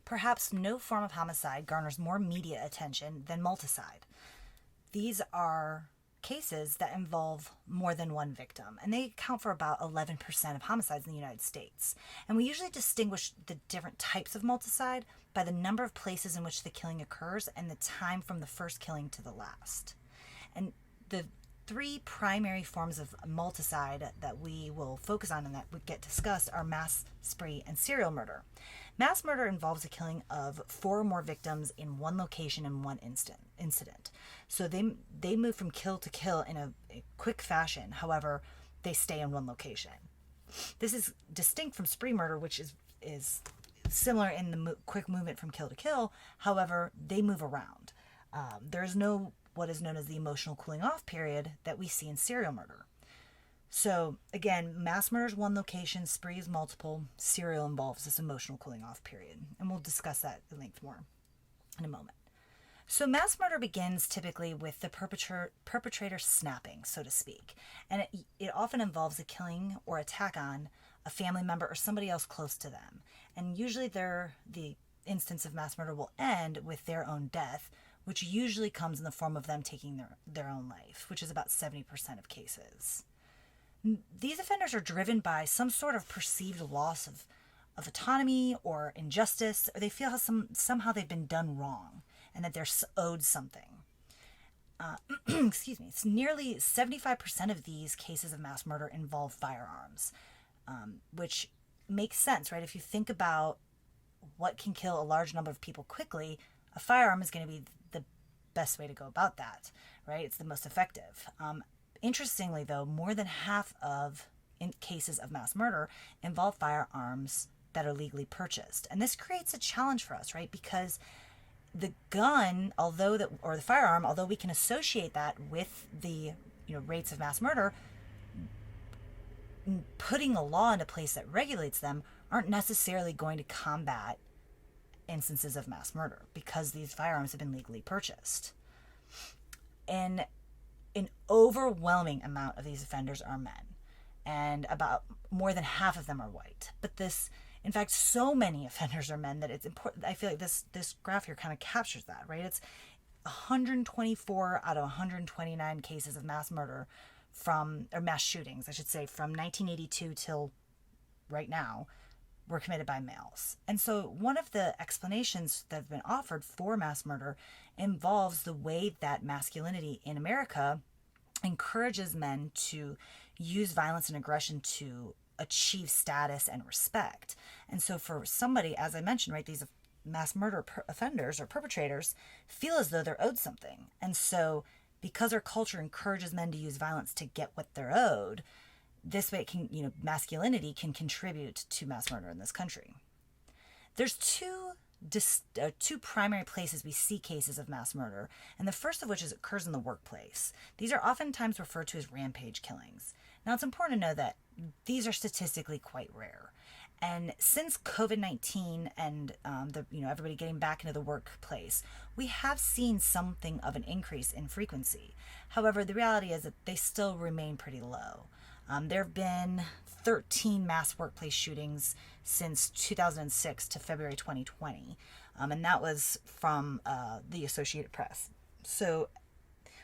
perhaps no form of homicide garners more media attention than multicide. These are cases that involve more than one victim, and they account for about 11% of homicides in the United States. And we usually distinguish the different types of multicide by the number of places in which the killing occurs and the time from the first killing to the last. And the three primary forms of multicide that we will focus on and that would get discussed are mass, spree, and serial murder. Mass murder involves the killing of 4 or more victims in one location in one incident. So they move from kill to kill in a quick fashion. However, they stay in one location. This is distinct from spree murder, which is similar in the quick movement from kill to kill. However, they move around. There's no what is known as the emotional cooling off period that we see in serial murder. So again, mass murder is one location, spree is multiple, serial involves this emotional cooling off period. And we'll discuss that at length more in a moment. So mass murder begins typically with the perpetrator snapping, so to speak. And it often involves a killing or attack on a family member or somebody else close to them. And usually the instance of mass murder will end with their own death, which usually comes in the form of them taking their own life, which is about 70% of cases. These offenders are driven by some sort of perceived loss of autonomy or injustice, or they feel somehow they've been done wrong and that they're owed something. Excuse me. It's nearly 75% of these cases of mass murder involve firearms, which makes sense, right? If you think about what can kill a large number of people quickly, a firearm is going to be the best way to go about that, right? It's the most effective. Interestingly, though, more than half of cases of mass murder involve firearms that are legally purchased. And this creates a challenge for us, right? Because the gun, or the firearm, although we can associate that with the rates of mass murder, putting a law into place that regulates them aren't necessarily going to combat instances of mass murder because these firearms have been legally purchased. And an overwhelming amount of these offenders are men, and about more than half of them are white. But in fact, so many offenders are men that it's important. I feel like this graph here kind of captures that, right? It's 124 out of 129 cases of mass murder or mass shootings, I should say, from 1982 till right now, were committed by males. And so one of the explanations that have been offered for mass murder involves the way that masculinity in America encourages men to use violence and aggression to achieve status and respect. And so for somebody, as I mentioned, right, these mass murder offenders or perpetrators feel as though they're owed something. And so because our culture encourages men to use violence to get what they're owed, this way masculinity can contribute to mass murder in this country. There's two primary places we see cases of mass murder, and the first of which occurs in the workplace. These are oftentimes referred to as rampage killings. Now, it's important to know that these are statistically quite rare. And since COVID-19 and everybody getting back into the workplace, we have seen something of an increase in frequency. However, the reality is that they still remain pretty low. There have been 13 mass workplace shootings since 2006 to February 2020, and that was from the Associated Press. So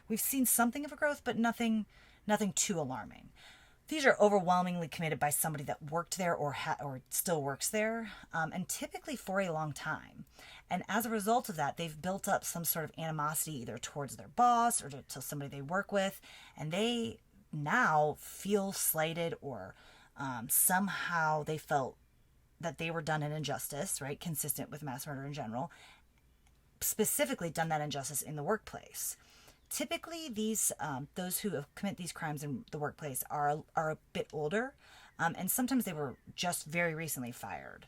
we've seen something of a growth, but nothing too alarming. These are overwhelmingly committed by somebody that worked there or still works there, and typically for a long time. And as a result of that, they've built up some sort of animosity either towards their boss or to somebody they work with, and they now feel slighted or somehow they felt that they were done an injustice, right? Consistent with mass murder in general, specifically done that injustice in the workplace. Typically, those who commit these crimes in the workplace are a bit older, and sometimes they were just very recently fired.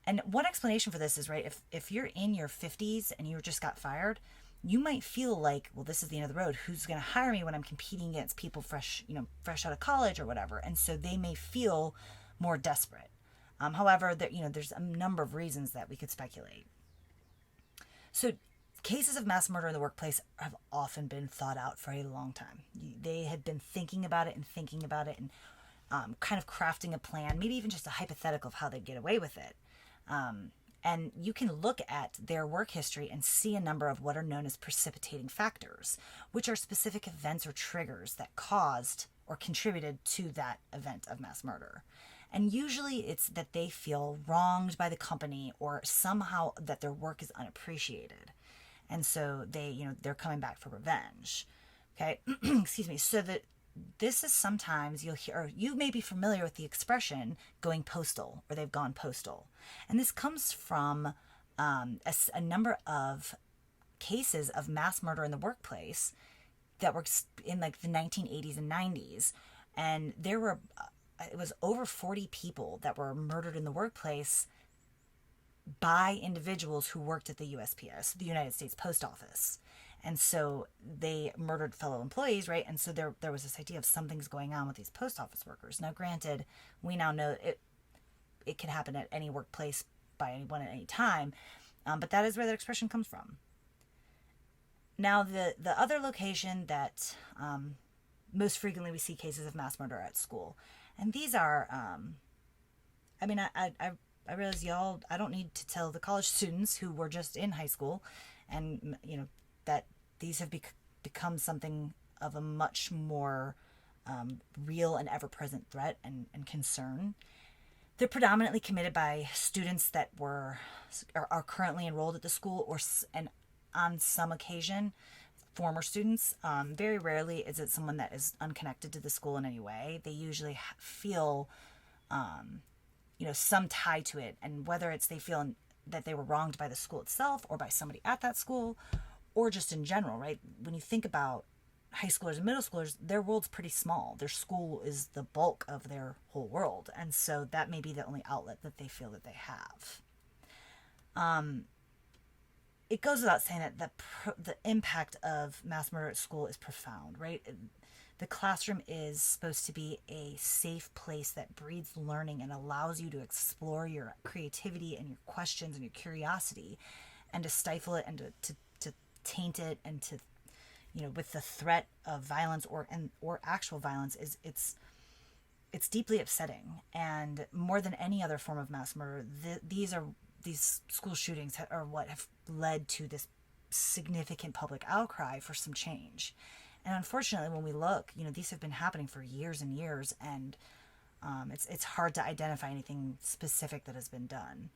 And one explanation for this is, right, if you're in your 50s and you just got fired, you might feel like, well, this is the end of the road. Who's going to hire me when I'm competing against people fresh out of college or whatever? And so they may feel more desperate. However, there's a number of reasons that we could speculate. So cases of mass murder in the workplace have often been thought out for a long time. They had been thinking about it and kind of crafting a plan, maybe even just a hypothetical of how they'd get away with it. And you can look at their work history and see a number of what are known as precipitating factors, which are specific events or triggers that caused or contributed to that event of mass murder. And usually it's that they feel wronged by the company or somehow that their work is unappreciated. And so they're coming back for revenge. Okay. Excuse me. So that this is sometimes you'll hear, or you may be familiar with the expression going postal, or they've gone postal. And this comes from a number of cases of mass murder in the workplace that were in like the 1980s and 90s. And it was over 40 people that were murdered in the workplace by individuals who worked at the USPS, the United States Post Office. And so they murdered fellow employees, right? And so there was this idea of something's going on with these post office workers. Now, granted, we now know it can happen at any workplace by anyone at any time, but that is where that expression comes from. Now, the other location that most frequently we see cases of mass murder at school, and these are, I realize y'all, I don't need to tell the college students who were just in high school, and that these have become something of a much more real and ever-present threat and concern. They're predominantly committed by students that are currently enrolled at the school, and on some occasion, former students. Very rarely is it someone that is unconnected to the school in any way. They usually feel, some tie to it, and whether it's they feel that they were wronged by the school itself or by somebody at that school, or just in general, right? When you think about high schoolers and middle schoolers, their world's pretty small. Their school is the bulk of their whole world. And so that may be the only outlet that they feel that they have. It goes without saying that the impact of mass murder at school is profound, right? The classroom is supposed to be a safe place that breeds learning and allows you to explore your creativity and your questions and your curiosity, and to stifle it and to taint it, and to with the threat of violence or actual violence it's deeply upsetting. And more than any other form of mass murder, these school shootings are what have led to this significant public outcry for some change. And unfortunately, when we look, these have been happening for years and years, and it's hard to identify anything specific that has been done.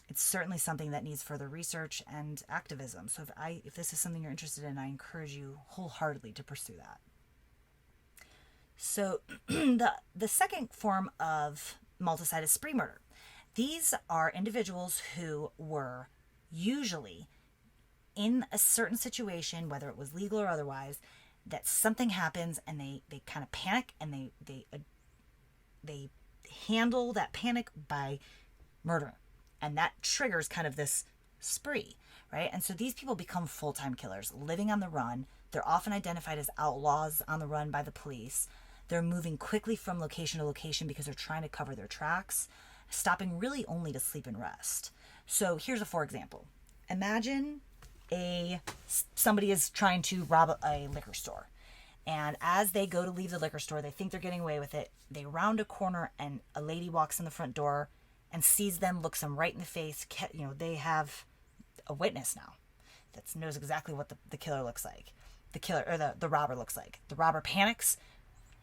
It's certainly something that needs further research and activism. So if this is something you're interested in, I encourage you wholeheartedly to pursue that. So the second form of multicide is spree murder. These are individuals who were usually in a certain situation, whether it was legal or otherwise, that something happens and they kind of panic, and they handle that panic by murder. And that triggers kind of this spree, right? And so these people become full-time killers, living on the run. They're often identified as outlaws on the run by the police. They're moving quickly from location to location because they're trying to cover their tracks, stopping really only to sleep and rest. So here's a for example. Imagine somebody is trying to rob a liquor store. And as they go to leave the liquor store, they think they're getting away with it. They round a corner and a lady walks in the front door and sees them, looks them right in the face. They have a witness now that knows exactly what the killer looks like. The robber looks like. The robber panics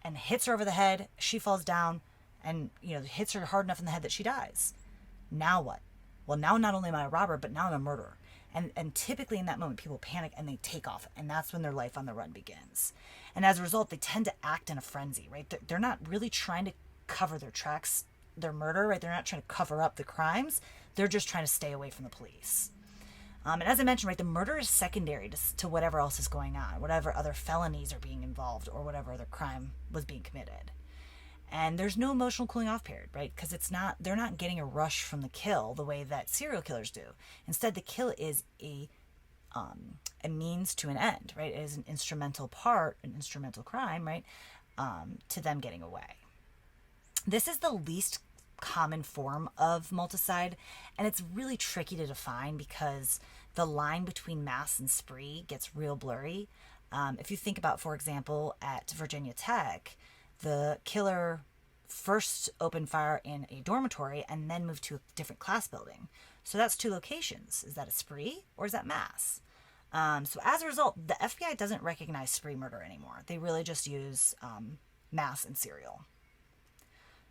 and hits her over the head. She falls down and, hits her hard enough in the head that she dies. Now what? Well, now not only am I a robber, but now I'm a murderer. And typically in that moment, people panic and they take off. And that's when their life on the run begins. And as a result, they tend to act in a frenzy, right? They're not really trying to cover their tracks, their murder, right? They're not trying to cover up the crimes. They're just trying to stay away from the police. And as I mentioned, right, the murder is secondary to whatever else is going on, whatever other felonies are being involved, or whatever other crime was being committed. And there's no emotional cooling off period, right? Because they're not getting a rush from the kill the way that serial killers do. Instead, the kill is a means to an end, right? It is an instrumental crime, right? To them getting away. This is the least common form of multicide, and it's really tricky to define because the line between mass and spree gets real blurry. If you think about, for example, at Virginia Tech, the killer first open fire in a dormitory and then move to a different class building. So that's 2 locations. Is that a spree or is that mass? So as a result, the FBI doesn't recognize spree murder anymore. They really just use mass and serial.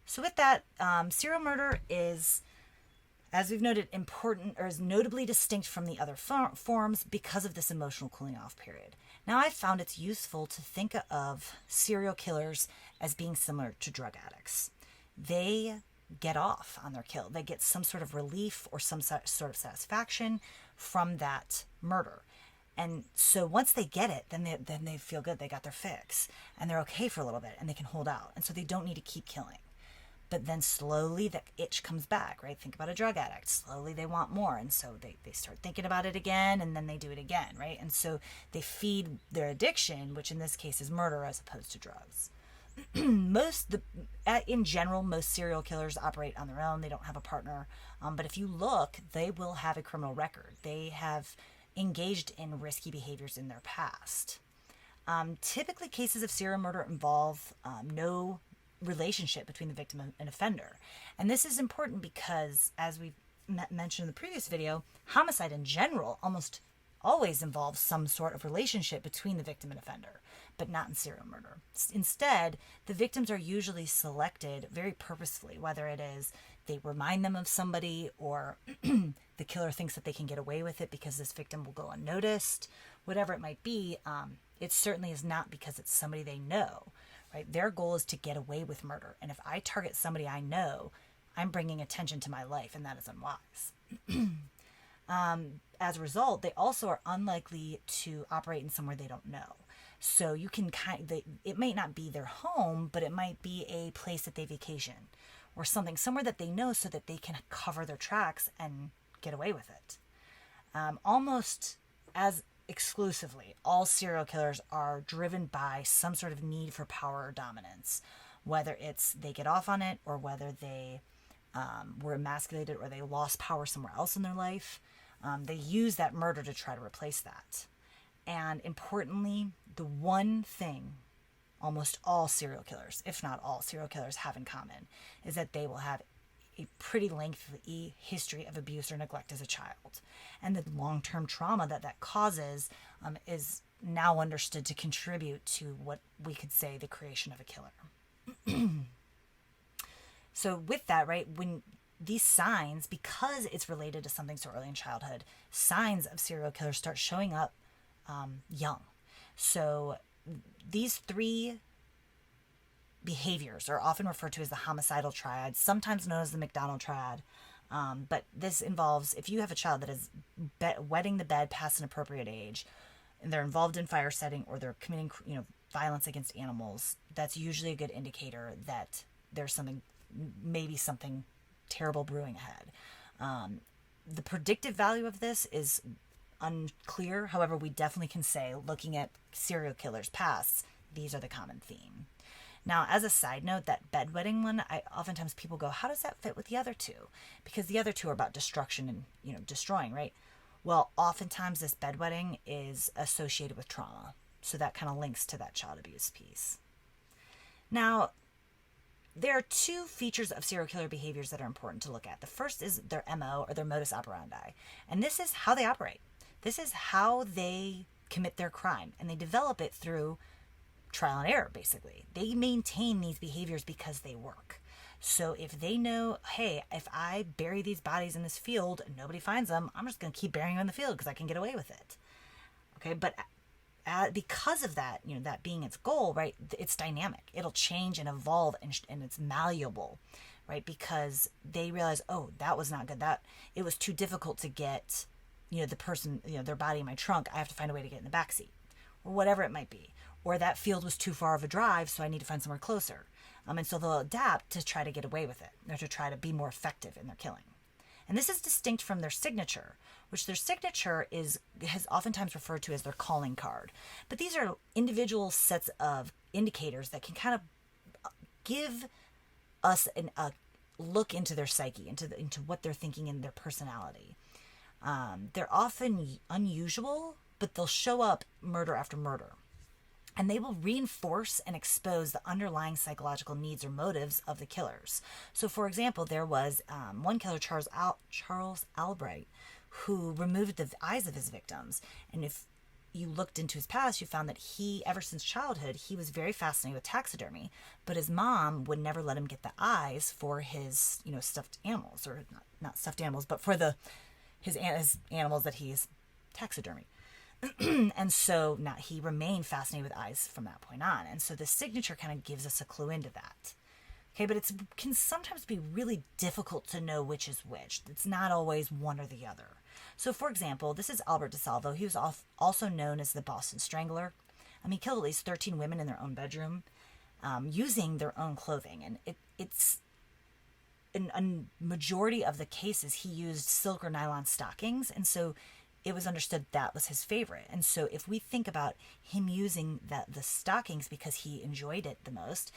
So with that, serial murder is, as we've noted, important or is notably distinct from the other forms because of this emotional cooling off period. Now I've found it's useful to think of serial killers as being similar to drug addicts. They get off on their kill. They get some sort of relief or some sort of satisfaction from that murder. And so once they get it, then they feel good. They got their fix and they're okay for a little bit and they can hold out. And so they don't need to keep killing. But then slowly the itch comes back, right? Think about a drug addict. Slowly they want more. And so they start thinking about it again and then they do it again, right? And so they feed their addiction, which in this case is murder as opposed to drugs. In general, most serial killers operate on their own. They don't have a partner. But if you look, they will have a criminal record. They have engaged in risky behaviors in their past. Typically, cases of serial murder involve no relationship between the victim and offender. And this is important because, as we mentioned in the previous video, homicide in general almost always involves some sort of relationship between the victim and offender, but not in serial murder. Instead, the victims are usually selected very purposefully, whether it is they remind them of somebody or the killer thinks that they can get away with it because this victim will go unnoticed, whatever it might be. It certainly is not because it's somebody they know. Right? Their goal is to get away with murder. And if I target somebody I know, I'm bringing attention to my life, and that is unwise. As a result, they also are unlikely to operate in somewhere they don't know. So you can it may not be their home, but it might be a place that they vacation or somewhere that they know so that they can cover their tracks and get away with it. Almost as exclusively, all serial killers are driven by some sort of need for power or dominance, whether it's they get off on it or whether they were emasculated or they lost power somewhere else in their life. They use that murder to try to replace that. And importantly, the one thing almost all serial killers, if not all serial killers, have in common is that they will have a pretty lengthy history of abuse or neglect as a child. And the long-term trauma that causes is now understood to contribute to what we could say the creation of a killer. So with that, right, when these signs, because it's related to something so early in childhood, signs of serial killers start showing up young. So these 3 behaviors are often referred to as the homicidal triad, sometimes known as the McDonald triad. But this involves, if you have a child that is wetting the bed past an appropriate age, and they're involved in fire setting or they're committing, violence against animals, that's usually a good indicator that there's maybe something terrible brewing ahead. The predictive value of this is unclear. However, we definitely can say, looking at serial killers' pasts, these are the common theme. Now, as a side note, that bedwetting one, oftentimes people go, how does that fit with the other 2? Because the other 2 are about destruction and, destroying, right? Well, oftentimes this bedwetting is associated with trauma. So that kind of links to that child abuse piece. Now, there are 2 features of serial killer behaviors that are important to look at. The first is their MO, or their modus operandi. And this is how they operate. This is how they commit their crime. And they develop it through trial and error, basically. They maintain these behaviors because they work. So if they know, hey, if I bury these bodies in this field and nobody finds them, I'm just going to keep burying them in the field because I can get away with it. Okay, but because of that, that being its goal, right, it's dynamic. It'll change and evolve and it's malleable, right, because they realize, oh, that was not good. That it was too difficult to get, the person, their body in my trunk. I have to find a way to get in the backseat or whatever it might be. Or that field was too far of a drive, so I need to find somewhere closer. And so they'll adapt to try to get away with it, or to try to be more effective in their killing. And this is distinct from their signature, which their signature has oftentimes referred to as their calling card. But these are individual sets of indicators that can kind of give us a look into their psyche, into what they're thinking in their personality. They're often unusual, but they'll show up murder after murder. and they will reinforce and expose the underlying psychological needs or motives of the killers. So, for example, there was one killer, Charles Albright, who removed the eyes of his victims. And if you looked into his past, you found that he, ever since childhood, he was very fascinated with taxidermy. But his mom would never let him get the eyes for his, stuffed animals, or not stuffed animals, but for his animals that he's taxidermy. And so now he remained fascinated with eyes from that point on. And so the signature kind of gives us a clue into that. Okay, but it can sometimes be really difficult to know which is which. It's not always one or the other. So, for example, this is Albert DeSalvo. He was also known as the Boston Strangler. He killed at least 13 women in their own bedroom using their own clothing. And it's in a majority of the cases, he used silk or nylon stockings. And so it was understood that was his favorite. And so if we think about him using the stockings because he enjoyed it the most,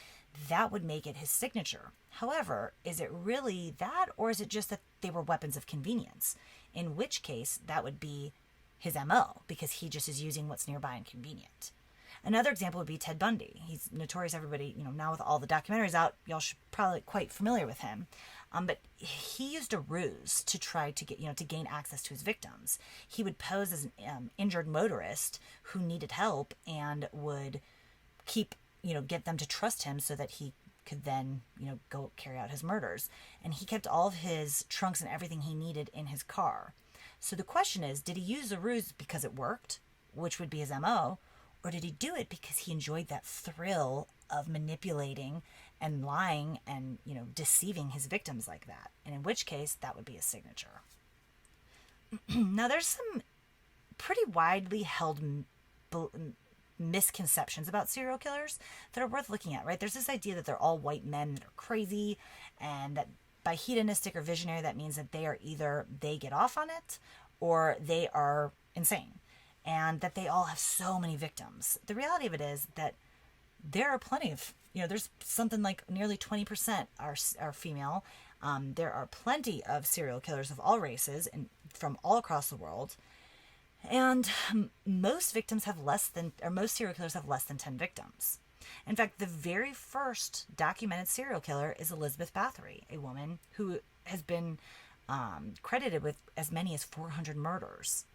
that would make it his signature. However, is it really that, or is it just that they were weapons of convenience? In which case, that would be his MO, because he just is using what's nearby and convenient. Another example would be Ted Bundy. He's notorious. Everybody, now with all the documentaries out, y'all should probably quite familiar with him. But he used a ruse to try to get, to gain access to his victims. He would pose as an injured motorist who needed help and would get them to trust him so that he could then, go carry out his murders. And he kept all of his trunks and everything he needed in his car. So the question is, did he use the ruse because it worked, which would be his MO, or did he do it because he enjoyed that thrill of manipulating and lying and, deceiving his victims like that? And in which case, that would be a signature. Now, there's some pretty widely held misconceptions about serial killers that are worth looking at, right? There's this idea that they're all white men that are crazy, and that by hedonistic or visionary, that means that they are either they get off on it or they are insane, and that they all have so many victims. The reality of it is that there are plenty of, there's something like nearly 20% are female. There are plenty of serial killers of all races and from all across the world. And most serial killers have less than 10 victims. In fact, the very first documented serial killer is Elizabeth Bathory, a woman who has been credited with as many as 400 murders.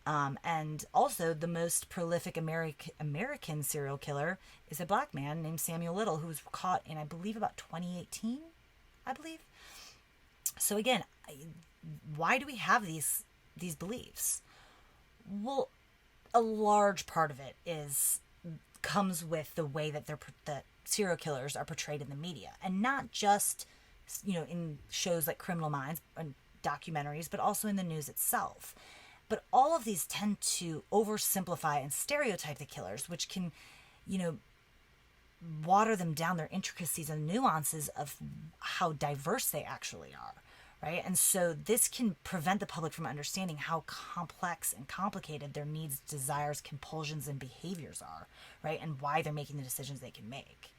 And also the most prolific American serial killer is a black man named Samuel Little, who was caught in, I believe, about 2018, I believe. So again, why do we have these beliefs? Well, a large part of it comes with the way that that serial killers are portrayed in the media, and not just in shows like Criminal Minds and documentaries, but also in the news itself. But all of these tend to oversimplify and stereotype the killers, which can, water them down, their intricacies and nuances of how diverse they actually are, right? And so this can prevent the public from understanding how complex and complicated their needs, desires, compulsions, and behaviors are, right? And why they're making the decisions they can make.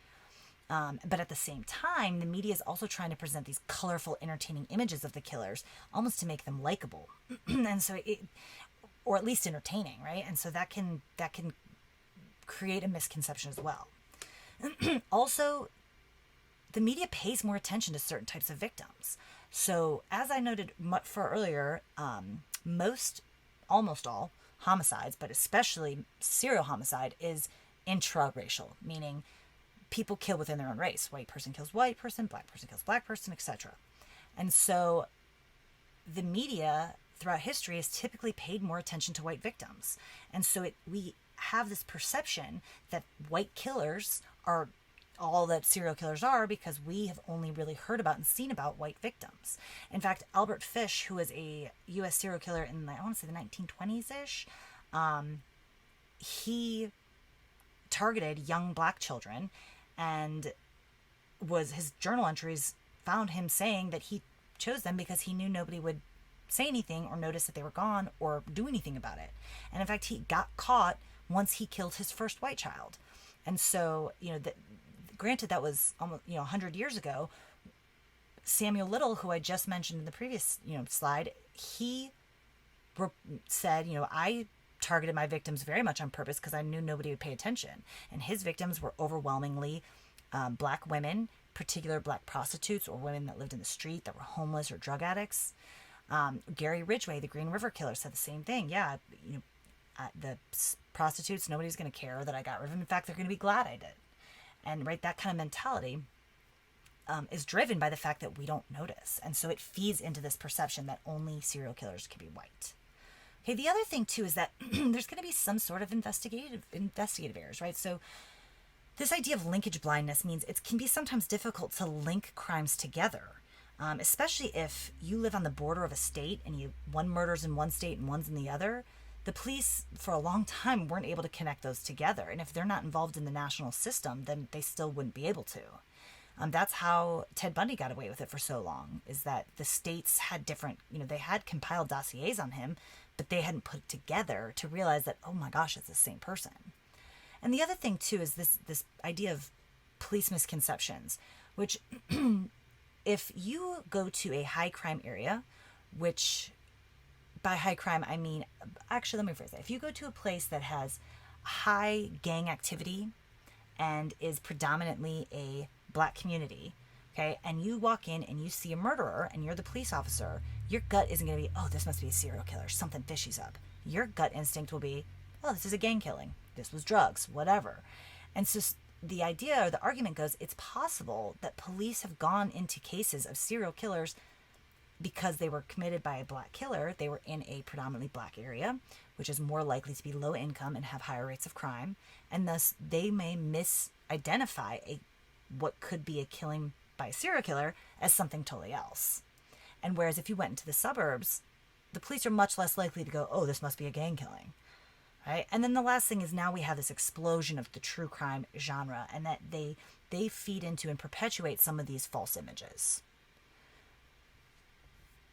But at the same time, the media is also trying to present these colorful, entertaining images of the killers, almost to make them likable, and so or at least entertaining, right? And so that can create a misconception as well. Also, the media pays more attention to certain types of victims. So, as I noted for earlier, almost all homicides, but especially serial homicide, is intraracial, meaning people kill within their own race. White person kills white person, black person kills black person, etc. And so the media throughout history has typically paid more attention to white victims. And so we have this perception that white killers are all that serial killers are, because we have only really heard about and seen about white victims. In fact, Albert Fish, who was a U.S. serial killer in, I want to say, the 1920s-ish, he targeted young black children, and his journal entries found him saying that he chose them because he knew nobody would say anything or notice that they were gone or do anything about it. And in fact, he got caught once he killed his first white child. And so, granted, that was almost 100 years ago. Samuel Little, who I just mentioned in the previous slide, he said, I targeted my victims very much on purpose because I knew nobody would pay attention. And his victims were overwhelmingly black women, particular black prostitutes or women that lived in the street that were homeless or drug addicts. Gary Ridgway, the Green River Killer, said the same thing. Yeah, the prostitutes, nobody's going to care that I got rid of them. In fact, they're going to be glad I did. And right, that kind of mentality is driven by the fact that we don't notice. And so it feeds into this perception that only serial killers can be white. Okay, the other thing too is that there's going to be some sort of investigative errors, right? So this idea of linkage blindness means it can be sometimes difficult to link crimes together, especially if you live on the border of a state and one murder's in one state and one's in the other. The police for a long time weren't able to connect those together. And if they're not involved in the national system, then they still wouldn't be able to. That's how Ted Bundy got away with it for so long, is that the states had different, they had compiled dossiers on him, but they hadn't put it together to realize that, oh my gosh, it's the same person. And the other thing too is this idea of police misconceptions, which if you go to a high crime area, which by high crime, I mean, actually, let me rephrase that. If you go to a place that has high gang activity and is predominantly a black community, okay, and you walk in and you see a murderer and you're the police officer, your gut isn't going to be, oh, this must be a serial killer, something fishy's up. Your gut instinct will be, oh, this is a gang killing, this was drugs, whatever. And so the idea or the argument goes, it's possible that police have gone into cases of serial killers because they were committed by a black killer. They were in a predominantly black area, which is more likely to be low income and have higher rates of crime. And thus they may misidentify what could be a killing by a serial killer as something totally else. And whereas if you went into the suburbs, the police are much less likely to go, oh, this must be a gang killing. Right? And then the last thing is now we have this explosion of the true crime genre, and that they feed into and perpetuate some of these false images.